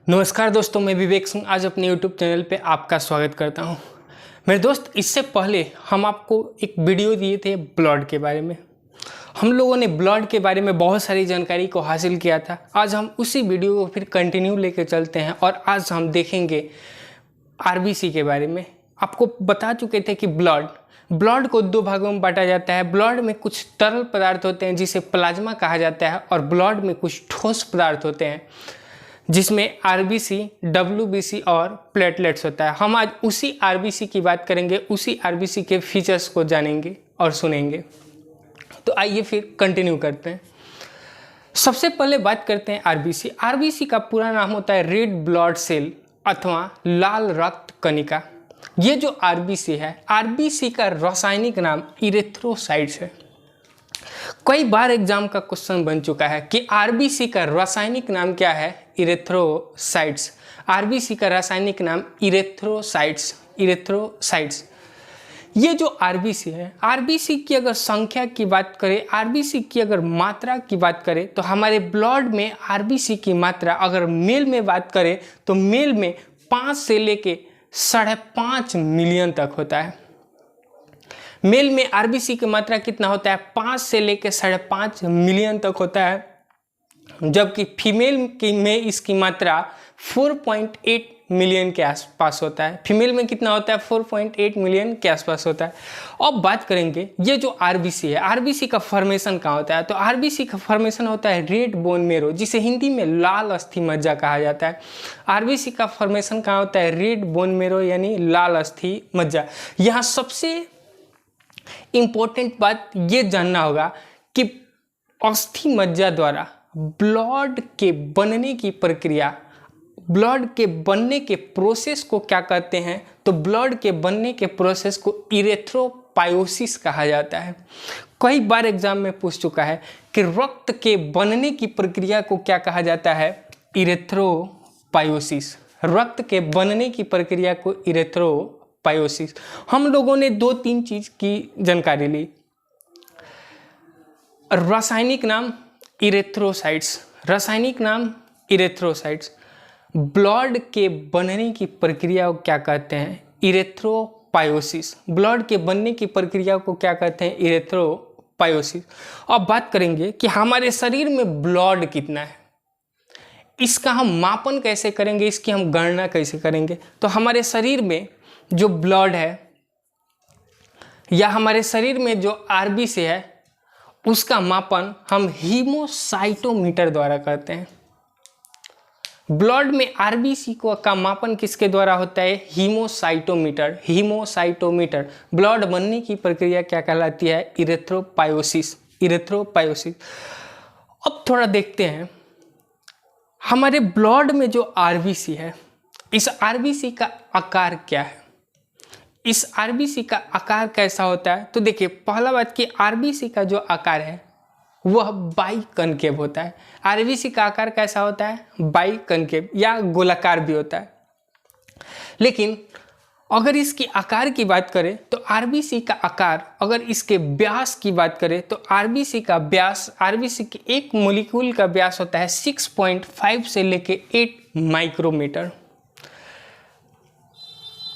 नमस्कार दोस्तों, मैं विवेक सिंह आज अपने YouTube चैनल पे आपका स्वागत करता हूँ। मेरे दोस्त, इससे पहले हम आपको एक वीडियो दिए थे ब्लड के बारे में। हम लोगों ने ब्लड के बारे में बहुत सारी जानकारी को हासिल किया था। आज हम उसी वीडियो को फिर कंटिन्यू लेके चलते हैं और आज हम देखेंगे आरबीसी के बारे में। आपको बता चुके थे कि ब्लड को दो भागों में बांटा जाता है। ब्लड में कुछ तरल पदार्थ होते हैं जिसे प्लाज्मा कहा जाता है और ब्लड में कुछ ठोस पदार्थ होते हैं जिसमें आरबीसी, डब्ल्यूबीसी और प्लेटलेट्स होता है। हम आज उसी आरबीसी की बात करेंगे, उसी आरबीसी के फीचर्स को जानेंगे और सुनेंगे। तो आइए फिर कंटिन्यू करते हैं। सबसे पहले बात करते हैं आरबीसी। आरबीसी का पूरा नाम होता है रेड ब्लड सेल अथवा लाल रक्त कणिका। ये जो आरबीसी है, आरबीसी का रासायनिक नाम इरेथ्रोसाइट्स है। कई बार एग्जाम का क्वेश्चन बन चुका है कि आरबीसी का रासायनिक नाम क्या है? इरेथ्रोसाइट्स। आरबीसी का रासायनिक नाम इरेथ्रोसाइट्स। ये जो आरबीसी है, आरबीसी की अगर संख्या की बात करें, आरबीसी की अगर मात्रा की बात करें तो हमारे ब्लड में आरबीसी की मात्रा अगर मेल में बात करें तो मेल में 5 से लेके 5.5 मिलियन तक होता है। मेल में आरबीसी की मात्रा कितना होता है? 5 से लेकर 5.5 मिलियन तक होता है, जबकि फीमेल में इसकी मात्रा 4.8 मिलियन के आसपास होता है। फीमेल में कितना होता है? 4.8 मिलियन के आसपास होता है। अब बात करेंगे ये जो आरबीसी है, आरबीसी का फॉर्मेशन कहाँ होता है? तो आरबीसी का फॉर्मेशन होता है रेड बोन मेरो, जिसे हिंदी में लाल अस्थि मज्जा कहा जाता है। आरबीसी का फॉर्मेशन कहाँ होता है? रेड बोन मेरो यानी लाल अस्थि मज्जा। यहाँ सबसे इंपॉर्टेंट बात ये जानना होगा कि अस्थि मज्जा द्वारा ब्लड के बनने की प्रक्रिया, ब्लड के बनने के प्रोसेस को क्या कहते हैं? तो ब्लड के बनने के प्रोसेस को इरेथ्रोपायोसिस कहा जाता है। कई बार एग्जाम में पूछ चुका है कि रक्त के बनने की प्रक्रिया को क्या कहा जाता है? इरेथ्रोपायोसिस। रक्त के बनने की प्रक्रिया को इरेथ्रोपायोसिस। हम लोगों ने 2-3 चीज की जानकारी ली। रासायनिक नाम इरेथ्रोसाइट्स, रासायनिक नाम इरेथ्रोसाइट्स। ब्लड के बनने की प्रक्रिया को क्या कहते हैं? इरेथ्रोपायोसिस। ब्लड के बनने की प्रक्रिया को क्या कहते हैं? इरेथ्रोपायोसिस। अब बात करेंगे कि हमारे शरीर में ब्लड कितना है, इसका हम मापन कैसे करेंगे, इसकी हम गणना कैसे करेंगे? तो हमारे शरीर में जो ब्लड है या हमारे शरीर में जो आरबीसी है, उसका मापन हम हीमोसाइटोमीटर द्वारा करते हैं। ब्लड में आरबीसी का मापन किसके द्वारा होता है? हीमोसाइटोमीटर। हीमोसाइटोमीटर। ब्लड बनने की प्रक्रिया क्या कहलाती है? इरेथ्रोपायोसिस। इरेथ्रोपायोसिस। अब थोड़ा देखते हैं हमारे ब्लड में जो आरबीसी है, इस आरबीसी का आकार क्या है? इस आरबीसी का आकार कैसा होता है? तो देखिए, पहला बात कि आरबीसी का जो आकार है वह बाइकनकेव होता है। आरबीसी का आकार कैसा होता है? बाइकनकेव या गोलाकार भी होता है। लेकिन अगर इसकी आकार की बात करें तो आरबीसी का आकार, अगर इसके व्यास की बात करें तो आरबीसी का व्यास, आरबीसी के एक मॉलिक्यूल का व्यास होता है 6.5 से लेके 8 माइक्रोमीटर।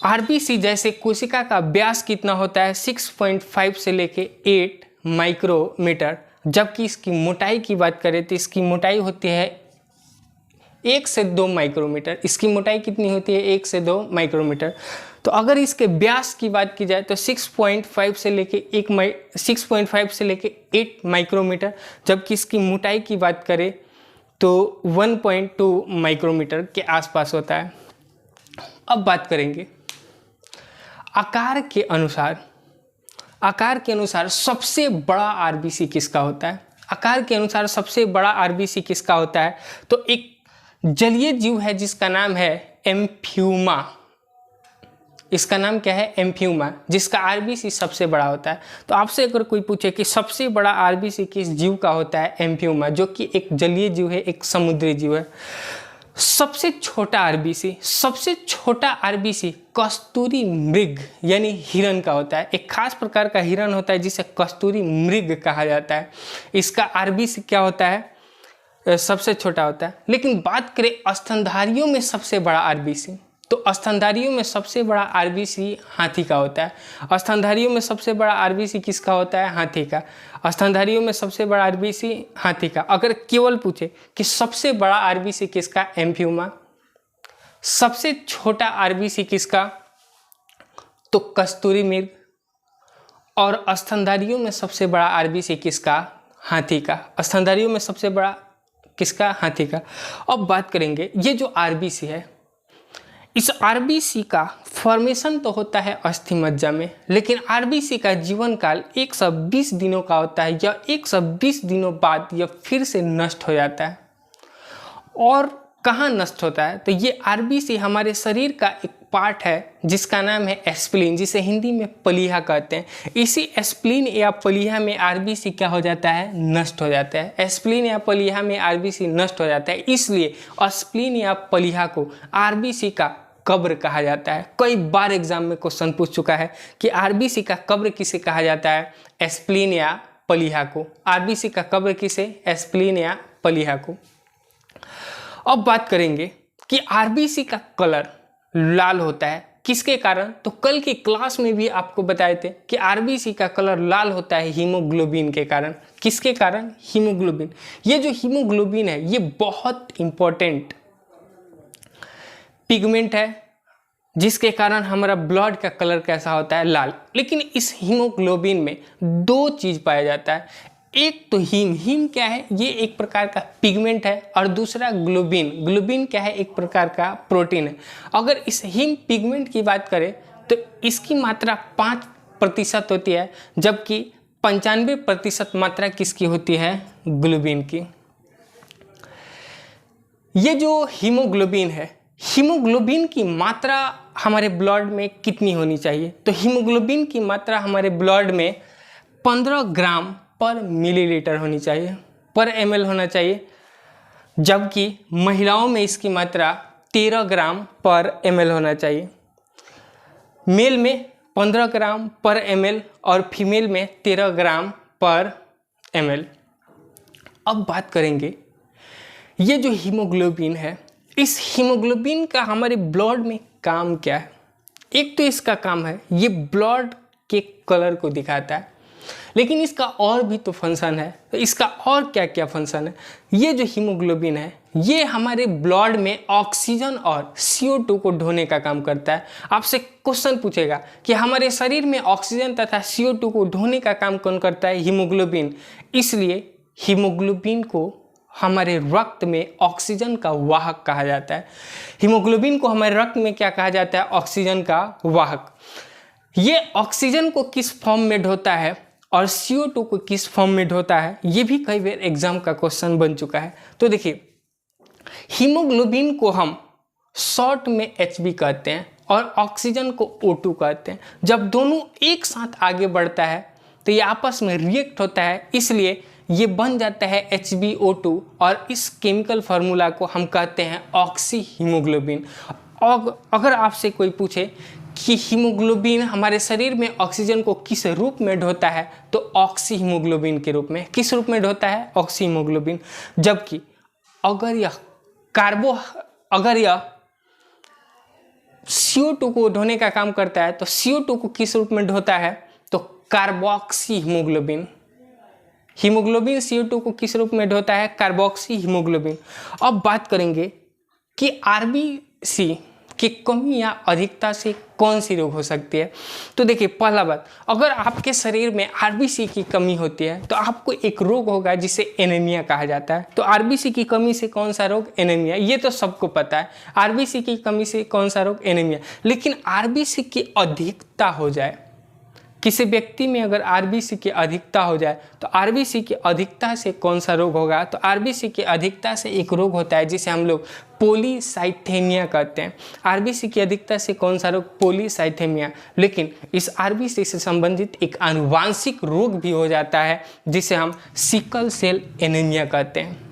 आरबीसी जैसे कोशिका का व्यास कितना होता है? 6.5 से लेके 8 माइक्रोमीटर। जबकि इसकी मोटाई की बात करें तो इसकी मोटाई होती है 1 से 2 माइक्रोमीटर। इसकी मोटाई कितनी होती है? 1 से 2 माइक्रोमीटर। तो अगर इसके व्यास की बात की जाए तो 6.5 से लेके 8 माइक्रोमीटर, जबकि इसकी मोटाई की बात करें तो 1.2 माइक्रोमीटर के आसपास होता है। अब बात करेंगे आकार के अनुसार सबसे बड़ा आरबीसी किसका होता है? आकार के अनुसार सबसे बड़ा आरबीसी किसका होता है? तो एक जलीय जीव है जिसका नाम है एम्फियूमा। इसका नाम क्या है? एम्फियूमा, जिसका आरबीसी सबसे बड़ा होता है। तो आपसे अगर कोई पूछे कि सबसे बड़ा आरबीसी किस जीव का होता है? एम्फियूमा, जो कि एक जलीय जीव है, एक समुद्री जीव है। सबसे छोटा आरबीसी कस्तूरी मृग यानी हिरण का होता है। एक खास प्रकार का हिरण होता है जिसे कस्तूरी मृग कहा जाता है। इसका आरबीसी क्या होता है? सबसे छोटा होता है। लेकिन बात करें स्तनधारियों में सबसे बड़ा आरबीसी, तो स्तनधारियों में सबसे बड़ा आरबीसी हाथी का होता है। स्तनधारियों में सबसे बड़ा आरबीसी किसका होता है? हाथी का। स्तनधारियों में सबसे बड़ा आरबीसी हाथी का। अगर केवल पूछे कि सबसे बड़ा आरबीसी किसका? एम्फियोमा। सबसे छोटा आरबीसी किसका? तो कस्तूरी मृग। और स्तनधारियों में सबसे बड़ा आरबीसी किसका? हाथी का। स्तनधारियों में सबसे बड़ा किसका? हाथी का। अब बात करेंगे ये जो आरबीसी है, इस आरबीसी का फॉर्मेशन तो होता है अस्थि मज्जा में, लेकिन आरबीसी का जीवन काल 120 दिनों का होता है। यह 120 दिनों बाद यह फिर से नष्ट हो जाता है। और कहाँ नष्ट होता है? तो ये आरबीसी हमारे शरीर का एक पार्ट है जिसका नाम है स्प्लीन, जिसे हिंदी में पलीहा कहते हैं। इसी स्प्लीन या पलीहा में आरबीसी क्या हो जाता है? नष्ट हो जाता है। स्प्लीन या पलीहा में आरबीसी नष्ट हो जाता है, इसलिए स्प्लीन या पलीहा को आरबीसी का कब्र कहा जाता है। कई बार एग्जाम में क्वेश्चन पूछ चुका है कि आरबीसी का कब्र किसे कहा जाता है? स्प्लीन या पलीहा को। आरबीसी का कब्र किसे? स्प्लीन या पलीहा को। अब बात करेंगे कि आरबीसी का कलर लाल होता है किसके कारण? तो कल की क्लास में भी आपको बताए थे कि आरबीसी का कलर लाल होता है हीमोग्लोबिन के कारण। किसके कारण? हीमोग्लोबिन। ये जो हीमोग्लोबिन है ये बहुत इंपॉर्टेंट पिगमेंट है जिसके कारण हमारा ब्लड का कलर कैसा होता है? लाल। लेकिन इस हीमोग्लोबिन में दो चीज पाया जाता है। एक तो हीम क्या है? ये एक प्रकार का पिगमेंट है, और दूसरा ग्लोबिन क्या है? एक प्रकार का प्रोटीन है। अगर इस हीम पिगमेंट की बात करें तो इसकी मात्रा 5% होती है, जबकि 95% मात्रा किसकी होती है? ग्लोबिन की। ये जो हीमोग्लोबिन है, हीमोग्लोबिन की मात्रा हमारे ब्लड में कितनी होनी चाहिए? तो हीमोग्लोबिन की मात्रा हमारे ब्लड में 15 ग्राम पर मिलीलीटर होनी चाहिए, पर ml होना चाहिए, जबकि महिलाओं में इसकी मात्रा 13 ग्राम पर ml होना चाहिए। मेल में 15 ग्राम पर ml और फीमेल में 13 ग्राम पर ml। अब बात करेंगे ये जो हीमोग्लोबिन है, इस हीमोग्लोबिन का हमारे ब्लड में काम क्या है? एक तो इसका काम है ये ब्लड के कलर को दिखाता है, लेकिन इसका और भी तो फंक्शन है। तो इसका और क्या क्या फंक्शन है? ये जो हीमोग्लोबिन है ये हमारे ब्लड में ऑक्सीजन और CO2 को ढोने का काम करता है। आपसे क्वेश्चन पूछेगा कि हमारे शरीर में ऑक्सीजन तथा CO2 को ढोने का काम कौन करता है? हीमोग्लोबिन। इसलिए हीमोग्लोबिन को हमारे रक्त में ऑक्सीजन का वाहक कहा जाता है। हीमोग्लोबिन को हमारे रक्त में क्या कहा जाता है? ऑक्सीजन का वाहक। ये ऑक्सीजन को किस फॉर्म में ढोता है और CO2 को किस फॉर्म में ढोता है? ये भी कई बार एग्जाम का क्वेश्चन बन चुका है। तो देखिए, हीमोग्लोबिन को हम शॉर्ट में HB कहते हैं और ऑक्सीजन को O2 कहते हैं। जब दोनों एक साथ आगे बढ़ता है तो ये आपस में रिएक्ट होता है, इसलिए ये बन जाता है HbO2, और इस केमिकल फार्मूला को हम कहते हैं ऑक्सी हीमोग्लोबिन। और अगर आपसे कोई पूछे कि हीमोग्लोबिन हमारे शरीर में ऑक्सीजन को किस रूप में ढोता है, तो ऑक्सी हीमोग्लोबिन के रूप में। किस रूप में ढोता है? Oxy haemoglobin. जबकि अगर यह CO2 को ढोने का काम करता है तो CO2 को किस रूप में ढोता है? तो कार्बोक्सी हीमोग्लोबिन। हीमोग्लोबिन CO2 को किस रूप में ढोता है? Carboxy haemoglobin. अब बात करेंगे कि आरबीसी की कमी या अधिकता से कौन सी रोग हो सकती है। तो देखिए, पहला बात, अगर आपके शरीर में आरबीसी की कमी होती है तो आपको एक रोग होगा जिसे एनीमिया कहा जाता है। तो आरबीसी की कमी से कौन सा रोग? एनीमिया। ये तो सबको पता है, आरबीसी की कमी से कौन सा रोग? एनीमिया। लेकिन आरबीसी की अधिकता हो जाए, किसी व्यक्ति में अगर आरबीसी की अधिकता हो जाए तो आरबीसी की अधिकता से कौन सा रोग होगा? तो आरबीसी की अधिकता से एक रोग होता है जिसे हम लोग पॉलीसाइथेमिया कहते हैं। आरबीसी की अधिकता से कौन सा रोग? पॉलीसाइथेमिया। लेकिन इस आरबीसी से संबंधित एक आनुवांशिक रोग भी हो जाता है जिसे हम सिकल सेल एनीमिया कहते हैं।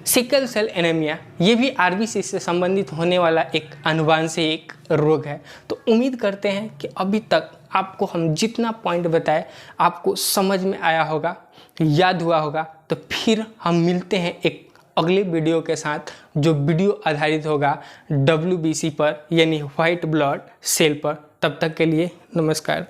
सिकल सेल एनीमिया ये भी आरबीसी से संबंधित होने वाला एक आनुवांशिक रोग है। तो उम्मीद करते हैं कि अभी तक आपको हम जितना पॉइंट बताए आपको समझ में आया होगा, याद हुआ होगा। तो फिर हम मिलते हैं एक अगले वीडियो के साथ, जो वीडियो आधारित होगा WBC पर यानी व्हाइट ब्लड सेल पर। तब तक के लिए नमस्कार।